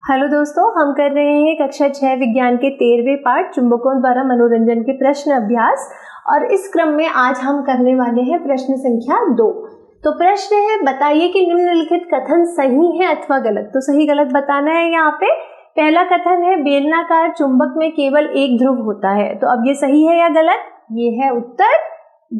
Hello दोस्तों, हम कर रहे हैं कक्षा 6 विज्ञान के 13वें पाठ चुंबकों द्वारा मनोरंजन के प्रश्न अभ्यास। और इस क्रम में आज हम करने वाले हैं प्रश्न संख्या 2। तो प्रश्न है, बताइए कि निम्नलिखित कथन सही है अथवा गलत। तो सही गलत बताना है। यहाँ पे पहला कथन है, बेलनाकार चुंबक में केवल एक ध्रुव होता है। तो अब ये सही है या गलत? ये है उत्तर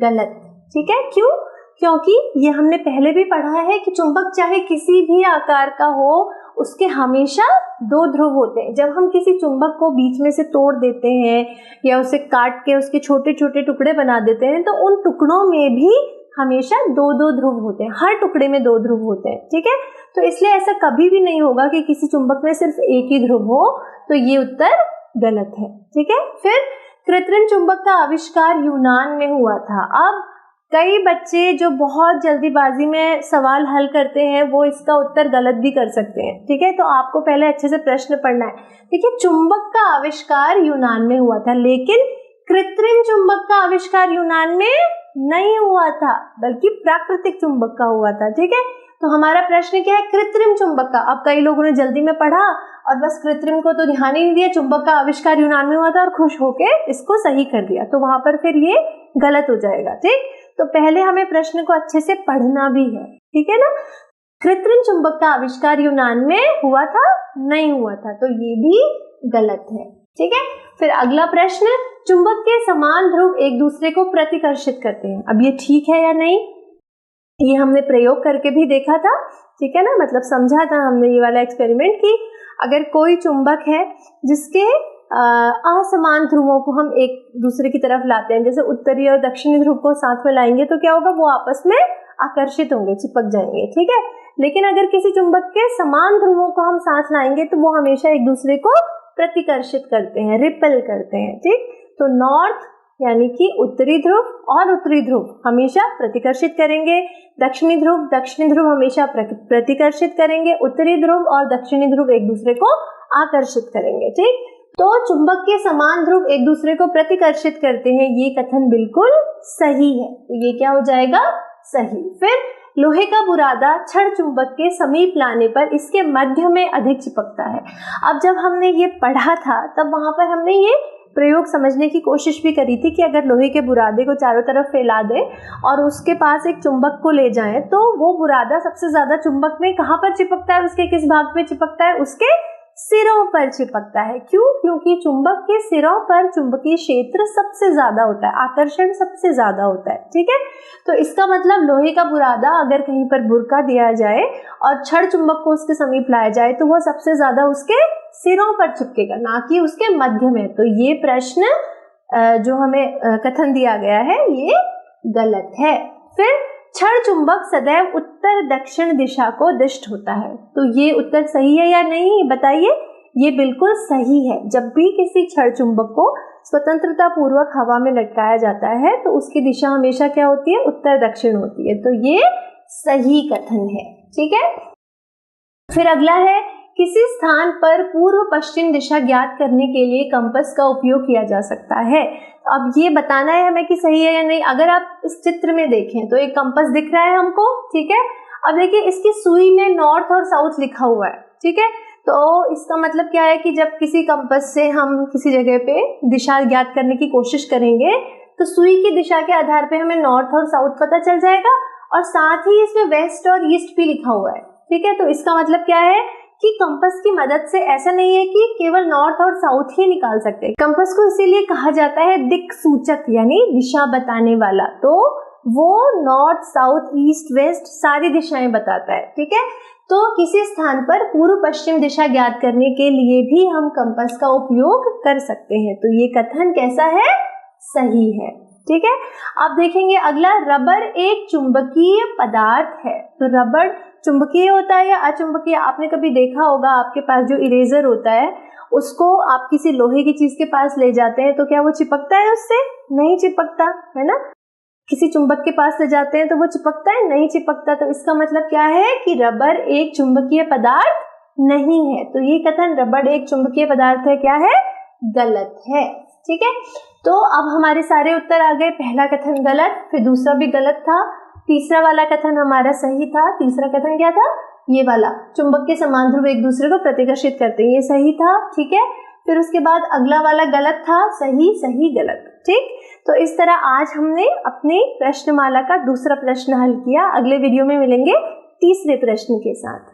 गलत। ठीक है, क्यों? क्योंकि ये हमने पहले भी पढ़ा है कि चुंबक चाहे किसी भी आकार का हो, उसके हमेशा दो ध्रुव होते हैं। जब हम किसी चुंबक को बीच में से तोड़ देते हैं या उसे काट के उसके छोटे छोटे टुकड़े बना देते हैं, तो उन टुकड़ों में भी हमेशा दो दो ध्रुव होते हैं। हर टुकड़े में दो ध्रुव होते हैं। ठीक है, तो इसलिए ऐसा कभी भी नहीं होगा कि किसी चुंबक में सिर्फ एक ही ध्रुव हो। तो ये उत्तर गलत है। ठीक है, फिर कृत्रिम चुंबक का आविष्कार यूनान में हुआ था। अब कई बच्चे जो बहुत जल्दीबाजी में सवाल हल करते हैं वो इसका उत्तर गलत भी कर सकते हैं। ठीक है, तो आपको पहले अच्छे से प्रश्न पढ़ना है। ठीक है, चुंबक का आविष्कार यूनान में हुआ था, लेकिन कृत्रिम चुंबक का आविष्कार यूनान में नहीं हुआ था, बल्कि प्राकृतिक चुंबक का हुआ था। ठीक है, तो हमारा प्रश्न क्या है? कृत्रिम चुंबक का। अब कई लोगों ने जल्दी में पढ़ा और बस कृत्रिम को तो ध्यान ही नहीं दिया, चुंबक का आविष्कार यूनान में हुआ था और खुश होके इसको सही कर दिया, तो वहां पर फिर ये गलत हो जाएगा। ठीक, तो पहले हमें प्रश्न को अच्छे से पढ़ना भी है। ठीक है ना, कृत्रिम चुंबक का आविष्कार यूनान में हुआ था, नहीं हुआ था, तो ये भी गलत है। ठीक है, फिर अगला प्रश्न, चुंबक के समान ध्रुव एक दूसरे को प्रतिकर्षित करते हैं। अब ये ठीक है या नहीं? ये हमने प्रयोग करके भी देखा था। ठीक है ना, मतलब समझा था हमने ये वाला एक्सपेरिमेंट कि अगर कोई चुंबक है जिसके असमान ध्रुवों को हम एक दूसरे की तरफ लाते हैं, जैसे उत्तरी और दक्षिणी ध्रुव को साथ में लाएंगे, तो क्या होगा? वो आपस में आकर्षित होंगे, चिपक जाएंगे। ठीक है, लेकिन अगर किसी चुंबक के समान ध्रुवों को हम साथ लाएंगे तो वो हमेशा एक दूसरे को प्रतिकर्षित करते हैं, रिपेल करते हैं। ठीक, तो नॉर्थ यानी कि उत्तरी ध्रुव और उत्तरी ध्रुव हमेशा प्रतिकर्षित करेंगे, दक्षिणी ध्रुव हमेशा प्रतिकर्षित करेंगे, उत्तरी ध्रुव और दक्षिणी ध्रुव एक दूसरे को आकर्षित करेंगे। ठीक, तो चुंबक के समान ध्रुव एक दूसरे को प्रतिकर्षित करते हैं, ये कथन बिल्कुल सही है। तो ये क्या हो जाएगा? सही। फिर लोहे का बुरादा छड़ चुंबक के समीप लाने पर इसके मध्य में अधिक चिपकता है। अब जब हमने ये पढ़ा था तब वहां पर हमने ये प्रयोग समझने की कोशिश भी करी थी कि अगर लोहे के बुरादे को चारों तरफ फैला दें और उसके पास एक चुंबक को ले जाएं, तो वो बुरादा सबसे ज्यादा चुंबक में कहाँ पर चिपकता है? उसके किस भाग में चिपकता है? उसके सिरों पर चिपकता है। क्यों? क्योंकि चुंबक के सिरों पर चुंबकीय क्षेत्र सबसे ज्यादा होता है, आकर्षण सबसे ज्यादा होता है। ठीक है, तो इसका मतलब लोहे का बुरादा अगर कहीं पर बुरका दिया जाए और छड़ चुंबक को उसके समीप लाया जाए तो वह सबसे ज्यादा उसके सिरों पर चिपकेगा, ना कि उसके मध्य में। तो ये प्रश्न जो हमें कथन दिया गया है ये गलत है। फिर छड़ चुंबक सदैव उत्तर दक्षिण दिशा को दिष्ट होता है। तो ये उत्तर सही है या नहीं बताइए? ये बिल्कुल सही है। जब भी किसी छड़ चुंबक को स्वतंत्रता पूर्वक हवा में लटकाया जाता है तो उसकी दिशा हमेशा क्या होती है? उत्तर दक्षिण होती है। तो ये सही कथन है। ठीक है, फिर अगला है, किसी स्थान पर पूर्व पश्चिम दिशा ज्ञात करने के लिए कंपास का उपयोग किया जा सकता है। अब ये बताना है हमें कि सही है या नहीं। अगर आप इस चित्र में देखें तो एक कंपास दिख रहा है हमको। ठीक है, अब देखिए इसकी सुई में नॉर्थ और साउथ लिखा हुआ है। ठीक है, तो इसका मतलब क्या है कि जब किसी कंपास से हम किसी जगह पे दिशा ज्ञात करने की कोशिश करेंगे तो सुई की दिशा के आधार पे हमें नॉर्थ और साउथ पता चल जाएगा, और साथ ही इसमें वेस्ट और ईस्ट भी लिखा हुआ है। ठीक है, तो इसका मतलब क्या है कि कंपास की मदद से ऐसा नहीं है कि केवल नॉर्थ और साउथ ही निकाल सकते। कंपास को इसीलिए कहा जाता है दिक् सूचक, यानी दिशा बताने वाला। तो वो नॉर्थ साउथ ईस्ट वेस्ट सारी दिशाएं बताता है। ठीक है, तो किसी स्थान पर पूर्व पश्चिम दिशा ज्ञात करने के लिए भी हम कंपास का उपयोग कर सकते हैं। तो ये कथन कैसा है? सही है। ठीक है, अब देखेंगे अगला, रबर एक चुंबकीय पदार्थ है। तो रबर चुंबकीय होता है या अचुंबकीय? आपने कभी देखा होगा, आपके पास जो इरेजर होता है उसको आप किसी लोहे की चीज के पास ले जाते हैं तो क्या वो चिपकता है उससे? नहीं चिपकता, है ना। किसी चुंबक के पास ले जाते हैं तो वो चिपकता है? नहीं चिपकता। तो इसका मतलब क्या है कि रबर एक चुंबकीय पदार्थ नहीं है। तो ये कथन रबर एक चुंबकीय पदार्थ है क्या है? गलत है। ठीक है, तो अब हमारे सारे उत्तर आ गए। पहला कथन गलत, फिर दूसरा भी गलत था, तीसरा वाला कथन हमारा सही था। तीसरा कथन क्या था? ये वाला चुंबक के समान ध्रुव एक दूसरे को प्रतिकर्षित करते हैं, ये सही था, ठीक है। फिर उसके बाद अगला वाला गलत था, सही सही गलत, ठीक। तो इस तरह आज हमने अपनी प्रश्नमाला का दूसरा प्रश्न हल किया। अगले वीडियो में मिलेंगे तीसरे प्रश्न के साथ।